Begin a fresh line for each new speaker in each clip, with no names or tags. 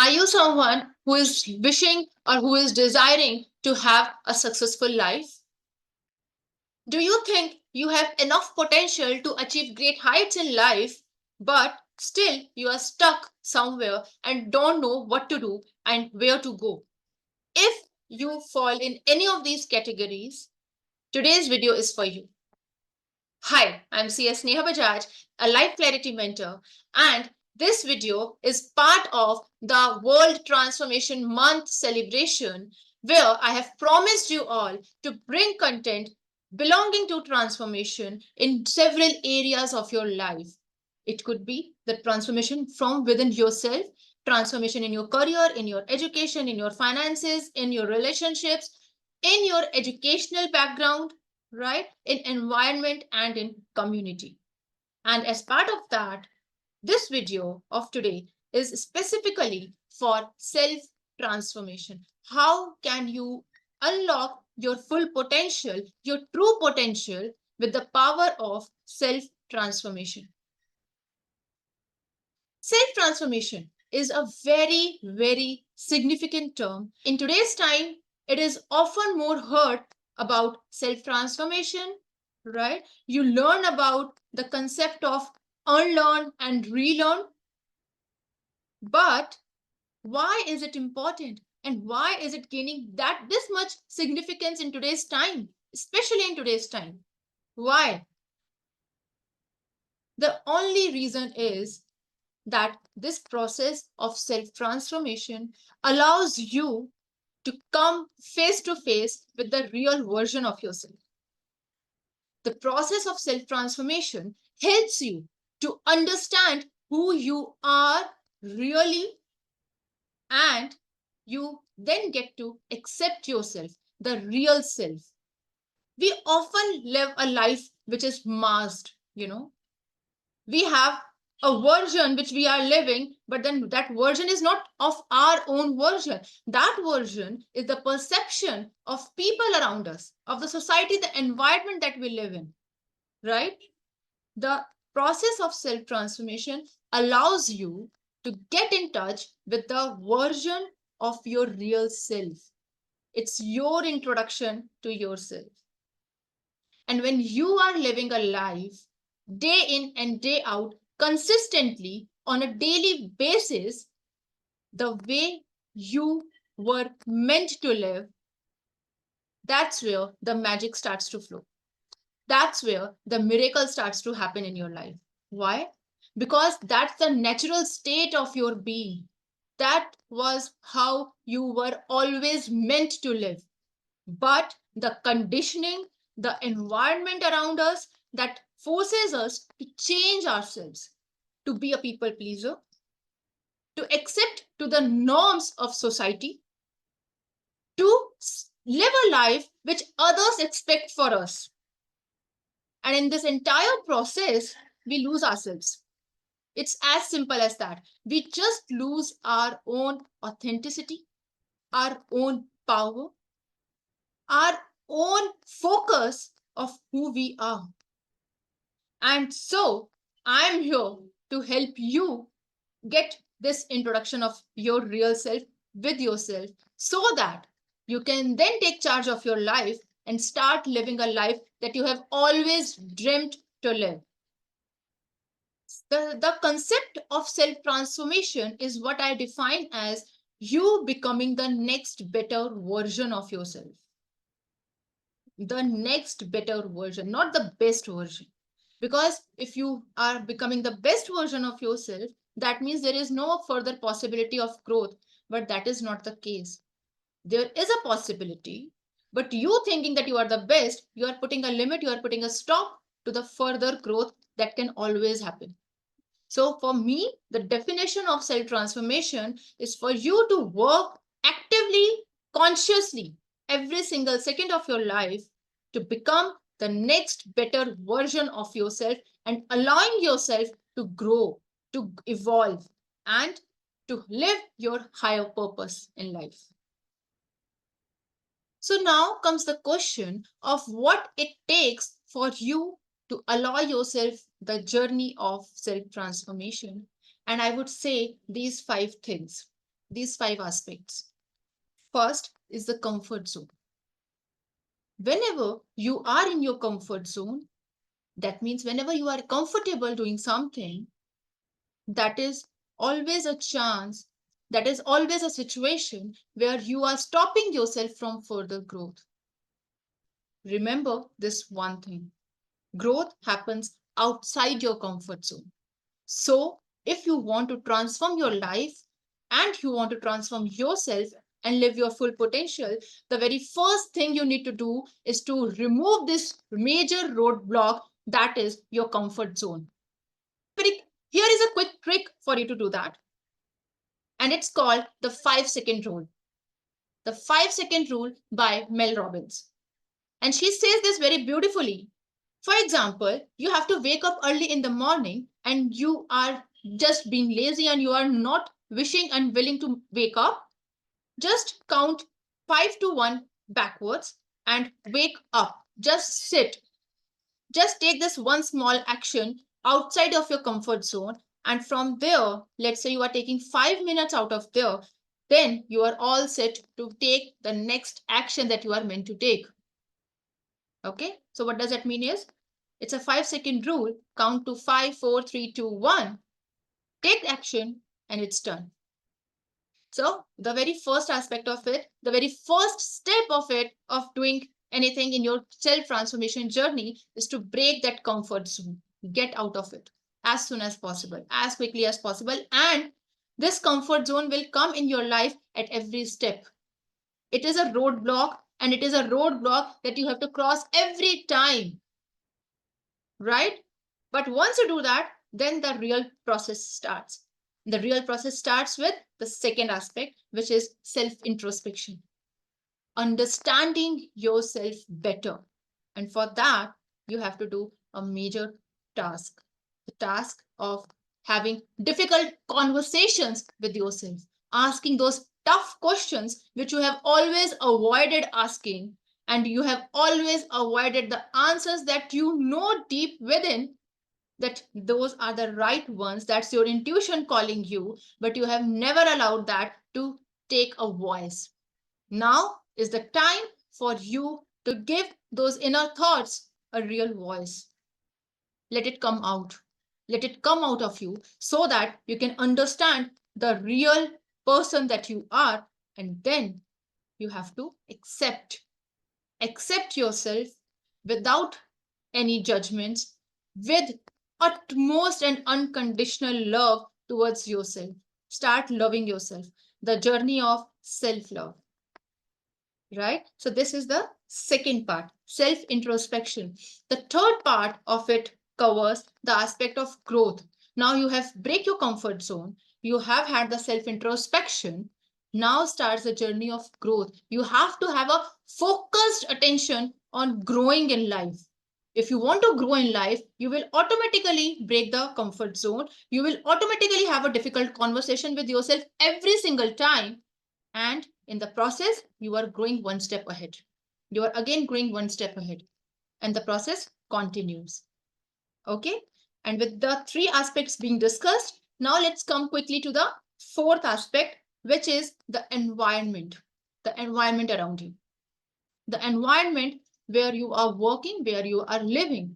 Are you someone who is wishing or who is desiring to have a successful life? Do you think you have enough potential to achieve great heights in life, but still you are stuck somewhere and don't know what to do and where to go? If you fall in any of these categories, today's video is for you. Hi, I'm CS Neha Bajaj, a life clarity mentor, and this video is part of the World Transformation Month celebration where I have promised you all to bring content belonging to transformation in several areas of your life. It could be the transformation from within yourself, transformation in your career, in your education, in your finances, in your relationships, in your educational background, right? In environment and in community. And as part of that, this video of today is specifically for self transformation. How can you unlock your full potential, your true potential, with the power of self transformation? Self transformation is a very, very significant term. In today's time, it is often more heard about self transformation, right? You learn about the concept of unlearn and relearn. But why is it important? And why is it gaining this much significance in today's time, especially in today's time? Why? The only reason is that this process of self transformation allows you to come face to face with the real version of yourself. The process of self transformation helps you to understand who you are really, and you then get to accept yourself, the real self. We often live a life which is masked, we have a version which we are living, but then that version is not of our own version. That version is the perception of people around us, of the society, the environment that we live in, right? The process of self transformation allows you to get in touch with the version of your real self. It's your introduction to yourself. And when you are living a life day in and day out, consistently on a daily basis, the way you were meant to live, that's where the magic starts to flow. That's where the miracle starts to happen in your life. Why? Because that's the natural state of your being. That was how you were always meant to live. But the conditioning, the environment around us that forces us to change ourselves, to be a people pleaser, to accept to the norms of society, to live a life which others expect for us. And in this entire process, we lose ourselves. It's as simple as that. We just lose our own authenticity, our own power, our own focus of who we are. And so I'm here to help you get this introduction of your real self with yourself so that you can then take charge of your life and start living a life that you have always dreamt to live. The concept of self transformation is what I define as you becoming the next better version of yourself. The next better version, not the best version. Because if you are becoming the best version of yourself, that means there is no further possibility of growth. But that is not the case. There is a possibility, but you thinking that you are the best, you are putting a limit, you are putting a stop to the further growth that can always happen. So for me, the definition of self transformation is for you to work actively, consciously, every single second of your life to become the next better version of yourself and allowing yourself to grow, to evolve, and to live your higher purpose in life. So now comes the question of what it takes for you to allow yourself the journey of self transformation. And I would say these 5 things. these 5 aspects. First is the comfort zone. Whenever you are in your comfort zone, that means whenever you are comfortable doing something, that is always a chance, that is always a situation where you are stopping yourself from further growth. Remember this one thing: growth happens outside your comfort zone. So, if you want to transform your life and you want to transform yourself and live your full potential, the very first thing you need to do is to remove this major roadblock, that is your comfort zone. Here is a quick trick for you to do that, and it's called the 5-second rule. The 5-second rule by Mel Robbins. And she says this very beautifully. For example, you have to wake up early in the morning and you are just being lazy and you are not wishing and willing to wake up. Just count 5 to 1 backwards and wake up. Just sit. Just take this one small action outside of your comfort zone. And from there, let's say you are taking 5 minutes out of there, then you are all set to take the next action that you are meant to take. Okay, so what does that mean is, it's a 5-second rule. Count to 5, 4, 3, 2, 1. Take action and it's done. So the very first aspect of it, the very first step of it, of doing anything in your self-transformation journey, is to break that comfort zone. Get out of it as soon as possible, as quickly as possible. And this comfort zone will come in your life at every step. It is a roadblock, and it is a roadblock that you have to cross every time, right? But once you do that, then the real process starts. The real process starts with the second aspect, which is self introspection, understanding yourself better. And for that, you have to do a major task, the task of having difficult conversations with yourself, asking those tough questions which you have always avoided asking, and you have always avoided the answers that you know deep within that those are the right ones. That's your intuition calling you, but you have never allowed that to take a voice. Now is the time for you to give those inner thoughts a real voice. Let it come out. Let it come out of you so that you can understand the real person that you are. And then you have to accept yourself without any judgments, with utmost and unconditional love towards yourself. Start loving yourself. The journey of self love, right? So, this is the second part, self introspection. The third part of it covers the aspect of growth. Now, you have break your comfort zone, you have had the self introspection. Now starts the journey of growth. You have to have a focused attention on growing in life. If you want to grow in life, you will automatically break the comfort zone. You will automatically have a difficult conversation with yourself every single time. And in the process, you are growing one step ahead. You are again growing one step ahead. And the process continues. Okay. And with the three aspects being discussed, now let's come quickly to the fourth aspect, which is the environment around you, the environment where you are working, where you are living,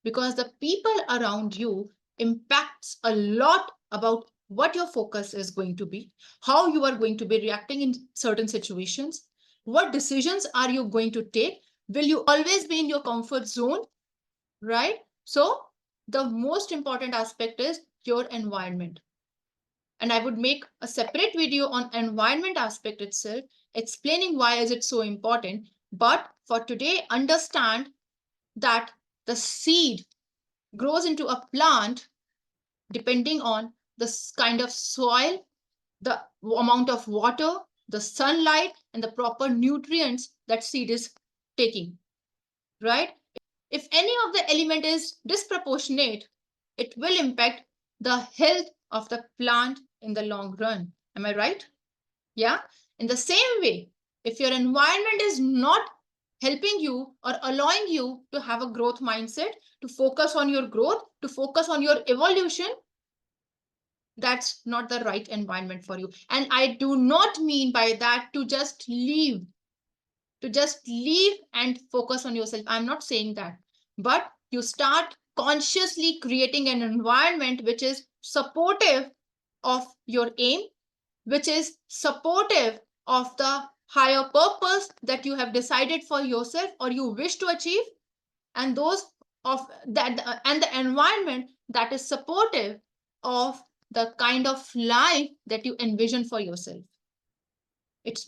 because the people around you impacts a lot about what your focus is going to be, how you are going to be reacting in certain situations, what decisions are you going to take, will you always be in your comfort zone, right? So the most important aspect is your environment, and I would make a separate video on environment aspect itself, explaining why is it so important. But for today, understand that the seed grows into a plant depending on the kind of soil, the amount of water, the sunlight, and the proper nutrients that seed is taking, right? If any of the element is disproportionate, it will impact the health of the plant in the long run. Am I right? Yeah. In the same way, if your environment is not helping you or allowing you to have a growth mindset, to focus on your growth, to focus on your evolution, that's not the right environment for you. And I do not mean by that to just leave, and focus on yourself. I'm not saying that. But you start consciously creating an environment which is supportive of your aim, which is supportive of the higher purpose that you have decided for yourself or you wish to achieve, and those of that and the environment that is supportive of the kind of life that you envision for yourself. It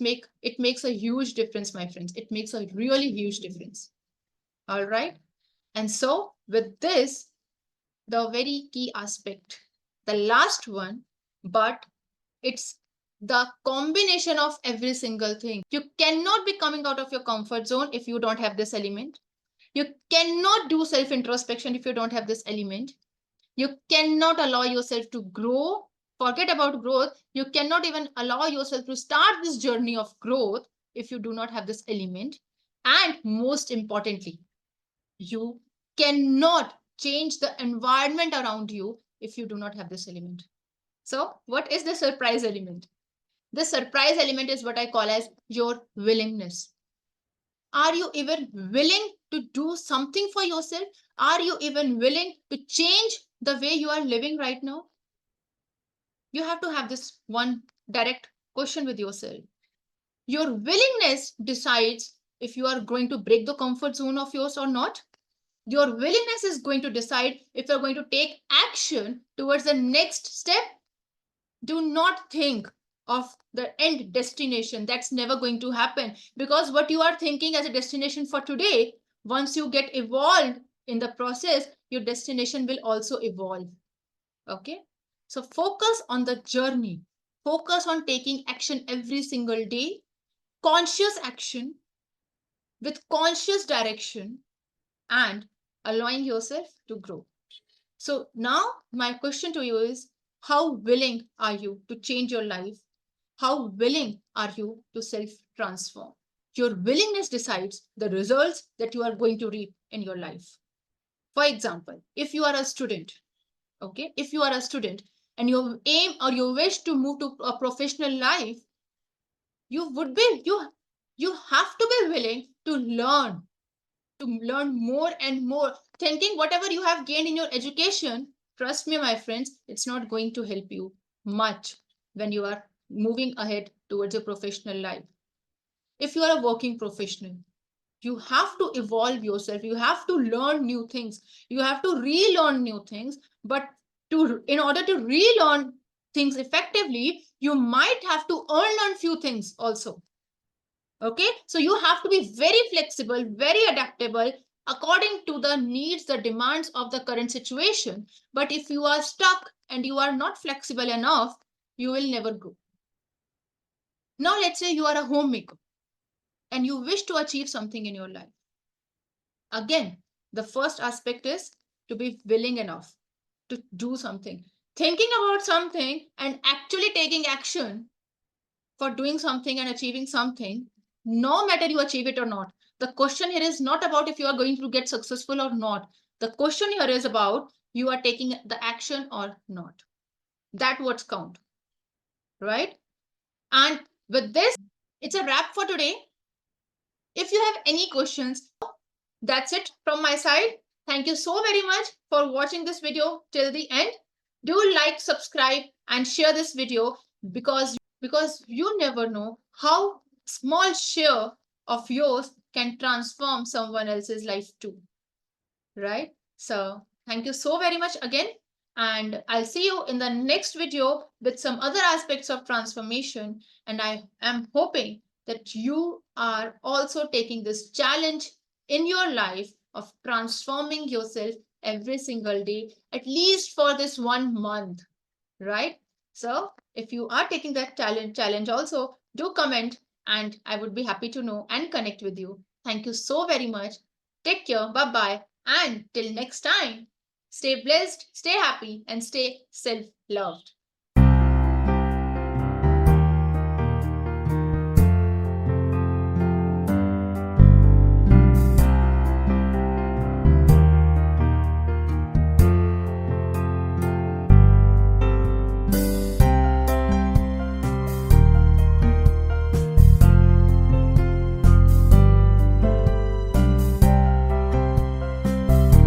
makes a huge difference, my friends. It makes a really huge difference. All right. And so with this, the very key aspect, the last one, but it's the combination of every single thing. You cannot be coming out of your comfort zone if you don't have this element. You cannot do self introspection if you don't have this element. You cannot allow yourself to grow. Forget about growth. You cannot even allow yourself to start this journey of growth if you do not have this element. And most importantly, you cannot change the environment around you if you do not have this element. So, what is the surprise element? The surprise element is what I call as your willingness. Are you even willing to do something for yourself? Are you even willing to change the way you are living right now? You have to have this one direct question with yourself. Your willingness decides if you are going to break the comfort zone of yours or not. Your willingness is going to decide if you're going to take action towards the next step. Do not think of the end destination. That's never going to happen, because what you are thinking as a destination for today, once you get evolved in the process, your destination will also evolve. Okay, so focus on the journey, focus on taking action every single day, conscious action with conscious direction, and allowing yourself to grow. So now my question to you is, how willing are you to change your life? How willing are you to self transform? Your willingness decides the results that you are going to reap in your life. For example, if you are a student, okay, if you are a student and your aim or you wish to move to a professional life, you would be you have to be willing to learn more and more, thinking whatever you have gained in your education, trust me, my friends, it's not going to help you much when you are moving ahead towards your professional life. If you are a working professional, you have to evolve yourself, you have to learn new things, you have to relearn new things. But in order to relearn things effectively, you might have to unlearn few things also. Okay, so you have to be very flexible, very adaptable according to the needs, the demands of the current situation. But if you are stuck and you are not flexible enough, you will never grow. Now let's say you are a homemaker and you wish to achieve something in your life. Again, the first aspect is to be willing enough to do something. Thinking about something and actually taking action for doing something and achieving something, no matter you achieve it or not. The question here is not about if you are going to get successful or not. The question here is about you are taking the action or not. That what's count, right? And with this, it's a wrap for today. If you have any questions, that's it from my side. Thank you so very much for watching this video till the end. Do like, subscribe, and share this video, because you never know how small share of yours can transform someone else's life too, right? So thank you so very much again, and I'll see you in the next video with some other aspects of transformation. And I am hoping that you are also taking this challenge in your life of transforming yourself every single day, at least for this 1 month, right? So if you are taking that challenge also, do comment, and I would be happy to know and connect with you. Thank you so very much. Take care. Bye bye. And till next time, stay blessed, stay happy, and stay self loved.